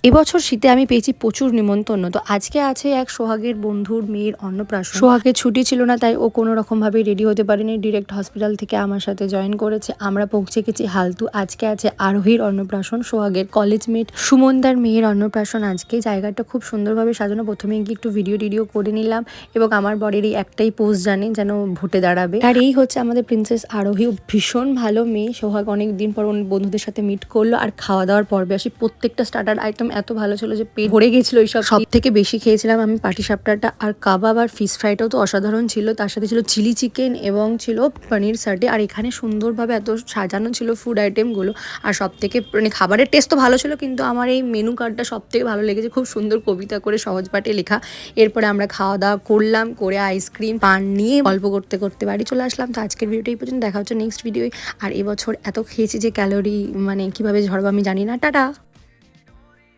এবছর শীতে আমি পেয়েছি প্রচুর নিমন্ত্রণ। তো আজকে আছে এক সোহাগের বন্ধুর মেয়ের অন্নপ্রাশন। সোহাগের ছুটি ছিল না, তাই ও কোনো রকমভাবে রেডি হতে পারেনি, ডিরেক্ট হসপিটাল থেকে আমার সাথে জয়েন করেছে। আমরা পৌঁছে গেছি হালতু। আজকে আছে আরোহীর অন্নপ্রাশন, সোহাগের কলেজ মেট সুমনদার মেয়ের অন্নপ্রাশন। আজকে জায়গাটা খুব সুন্দরভাবে সাজানো। প্রথমে গিয়ে একটু ভিডিও করে নিলাম এবং আমার বরের এই একটাই পোস্ট জানে যেন ভোটে দাঁড়াবে। আর এই হচ্ছে আমাদের প্রিন্সেস আরোহী। ভীষণ ভালো মেয়ে। সোহাগ অনেক দিন পর বন্ধুদের সাথে মিট করলো। আর খাওয়া দাওয়ার পর্বে আসি, প্রত্যেকটা স্টার্টার আইটেম এত ভালো ছিল যে পেট ভরে গেছিল। এইসব সব থেকে বেশি খেয়েছিলাম আমি পাটিসাপটাটা, আর কাবাব আর ফিশ ফ্রাইটাও তো অসাধারণ ছিল। তার সাথে ছিল চিলি চিকেন এবং ছিল পনির সাটে। আর এখানে সুন্দরভাবে এত সাজানো ছিল ফুড আইটেমগুলো। আর সব থেকে মানে খাবারের টেস্ট তো ভালো ছিল, কিন্তু আমার এই মেনু কার্ডটা সব থেকে ভালো লেগেছে। খুব সুন্দর কবিতা করে সহজ পাঠে লেখা। এরপরে আমরা খাওয়া দাওয়া করলাম, করে আইসক্রিম পান নিয়ে গল্প করতে করতে বাড়ি চলে আসলাম। তো আজকের ভিডিওটা এই পর্যন্ত, দেখা হচ্ছে নেক্সট ভিডিওয়। আর এবছর এত খেয়েছি যে ক্যালোরি মানে কিভাবে ঝরবো আমি জানি না। টাটা।